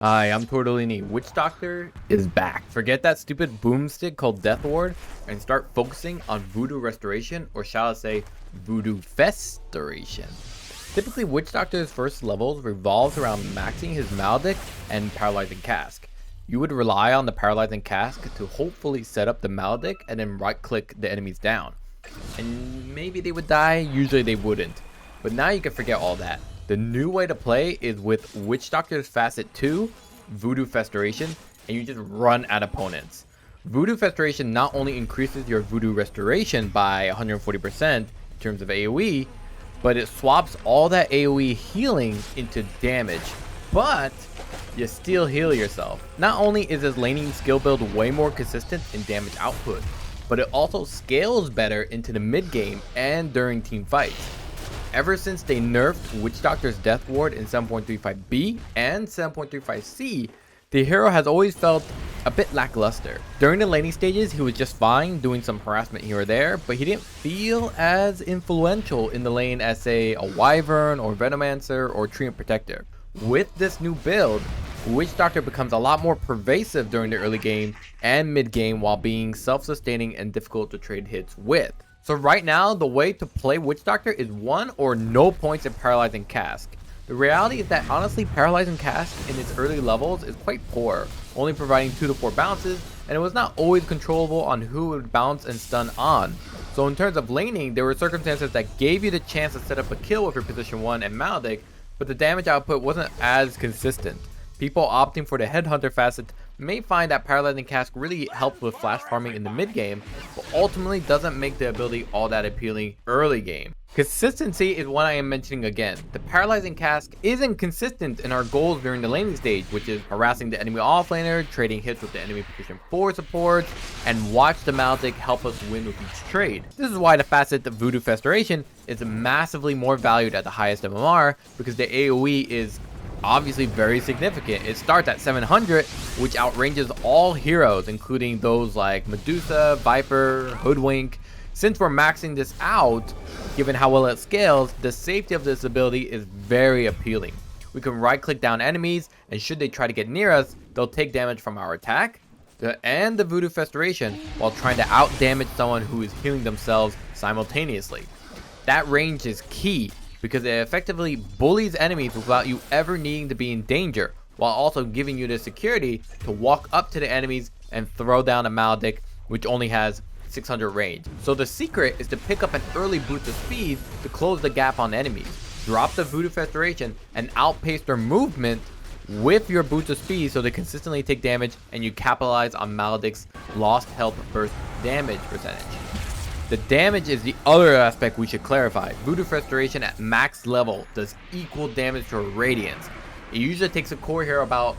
Hi, I'm Torte de Lini. Witch Doctor is back. Forget that stupid boomstick called Death Ward and start focusing on Voodoo Restoration, or shall I say, Voodoo Festeration. Typically, Witch Doctor's first levels revolves around maxing his Maledict and Paralyzing Cask. You would rely on the Paralyzing Cask to hopefully set up the Maledict and then right click the enemies down. And maybe they would die, usually they wouldn't. But now you can forget all that. The new way to play is with Witch Doctor's Facet 2, Voodoo Festeration, and you just run at opponents. Voodoo Festeration not only increases your Voodoo Restoration by 140% in terms of AoE, but it swaps all that AoE healing into damage. But you still heal yourself. Not only is this laning skill build way more consistent in damage output, but it also scales better into the mid game and during team fights. Ever since they nerfed Witch Doctor's Death Ward in 7.35B and 7.35C, the hero has always felt a bit lackluster. During the laning stages, he was just fine, doing some harassment here or there, but he didn't feel as influential in the lane as, say, a Wyvern or Venomancer or Treant Protector. With this new build, Witch Doctor becomes a lot more pervasive during the early game and mid game while being self-sustaining and difficult to trade hits with. So right now, the way to play Witch Doctor is 1 or no points in Paralyzing Cask. The reality is that honestly, Paralyzing Cask in its early levels is quite poor, only providing 2 to 4 bounces, and it was not always controllable on who would bounce and stun on. So in terms of laning, there were circumstances that gave you the chance to set up a kill with your position 1 and Maledict, but the damage output wasn't as consistent. People opting for the Headhunter facet may find that Paralyzing Cask really helps with flash farming in the mid game, but ultimately doesn't make the ability all that appealing early game. Consistency is what I am mentioning again. The Paralyzing Cask isn't consistent in our goals during the laning stage, which is harassing the enemy offlaner, trading hits with the enemy position 4 support, and watch the Maledict help us win with each trade. This is why the facet of Voodoo Festeration is massively more valued at the highest MMR, because the AoE is obviously very significant. It starts at 700, which outranges all heroes, including those like Medusa, Viper, Hoodwink. Since we're maxing this out, given how well it scales, the safety of this ability is very appealing. We can right click down enemies, and should they try to get near us, they'll take damage from our attack and the Voodoo Festeration while trying to out damage someone who is healing themselves simultaneously. That range is key, because it effectively bullies enemies without you ever needing to be in danger, while also giving you the security to walk up to the enemies and throw down a Maledict, which only has 600 range. So the secret is to pick up an early boost of speed to close the gap on enemies. Drop the Voodoo Festeration and outpace their movement with your boost of speed so they consistently take damage, and you capitalize on Maledict's lost health burst damage percentage. The damage is the other aspect we should clarify. Voodoo Restoration at max level does equal damage to a Radiance. It usually takes a core hero about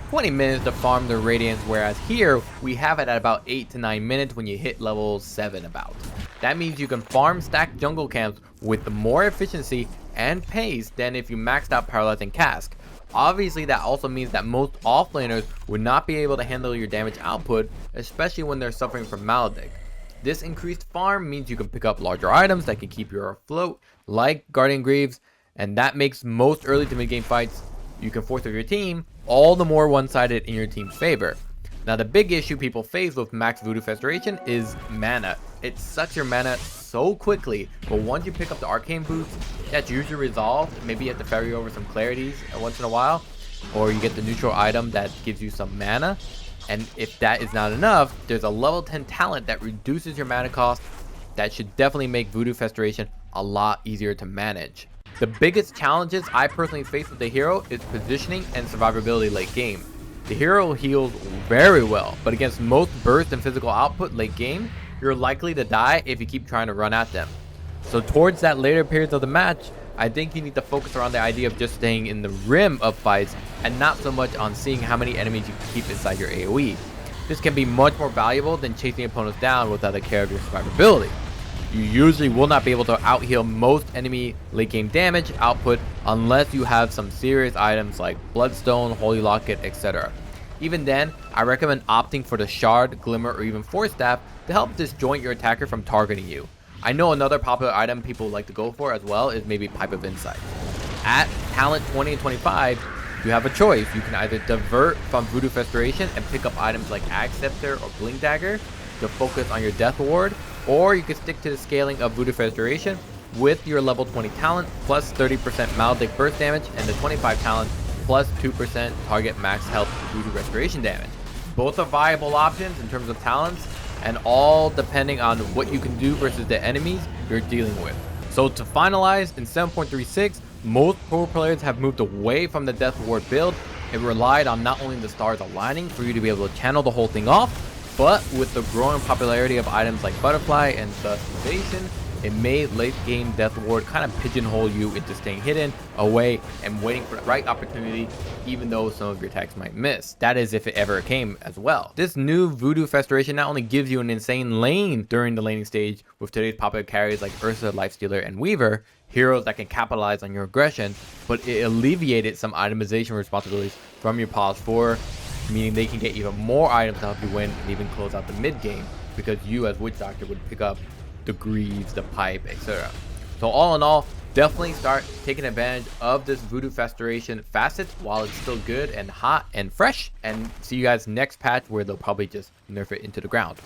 20 minutes to farm the Radiance, whereas here we have it at about 8 to 9 minutes when you hit level 7 about. That means you can farm stack jungle camps with more efficiency and pace than if you maxed out Paralyzing Cask. Obviously, that also means that most offlaners would not be able to handle your damage output, especially when they're suffering from Maledict. This increased farm means you can pick up larger items that can keep you afloat, like Guardian Greaves, and that makes most early to mid game fights you can force with your team all the more one-sided in your team's favor. Now, the big issue people face with max Voodoo Festeration is mana. It sucks your mana so quickly, but once you pick up the Arcane boost, that's usually resolved. Maybe you have to ferry over some Clarities once in a while, or you get the neutral item that gives you some mana. And if that is not enough, there's a level 10 talent that reduces your mana cost that should definitely make Voodoo Festeration a lot easier to manage. The biggest challenges I personally face with the hero is positioning and survivability late game. The hero heals very well, but against most burst and physical output late game, you're likely to die if you keep trying to run at them. So towards that later periods of the match, I think you need to focus around the idea of just staying in the rim of fights and not so much on seeing how many enemies you can keep inside your AoE. This can be much more valuable than chasing opponents down without a care of your survivability. You usually will not be able to out-heal most enemy late game damage output unless you have some serious items like Bloodstone, Holy Locket, etc. Even then, I recommend opting for the Shard, Glimmer, or even Force Staff to help disjoint your attacker from targeting you. I know another popular item people like to go for as well is maybe Pipe of Insight. At talent 20 and 25, you have a choice. You can either divert from Voodoo Festeration and pick up items like Axe Scepter or Blink Dagger to focus on your Death Ward, or you can stick to the scaling of Voodoo Festeration with your level 20 talent plus 30% Maledict burst damage and the 25 talent plus 2% target max health Voodoo Restoration damage. Both are viable options in terms of talents, and all depending on what you can do versus the enemies you're dealing with. So to finalize, in 7.36, most pro players have moved away from the Death Ward build and relied on not only the stars aligning for you to be able to channel the whole thing off, but with the growing popularity of items like Butterfly and smoothens, it made late game Death Ward kind of pigeonhole you into staying hidden, away, and waiting for the right opportunity, even though some of your attacks might miss. That is if it ever came as well. This new Voodoo Festeration not only gives you an insane lane during the laning stage with today's popular carries like Ursa, Lifestealer, and Weaver, heroes that can capitalize on your aggression, but it alleviated some itemization responsibilities from your pause 4, meaning they can get even more items to help you win and even close out the mid game, because you as Witch Doctor would pick up the Greaves, the Pipe, etc. So all in all, definitely start taking advantage of this Voodoo Festeration facets while it's still good and hot and fresh, and see you guys next patch where they'll probably just nerf it into the ground.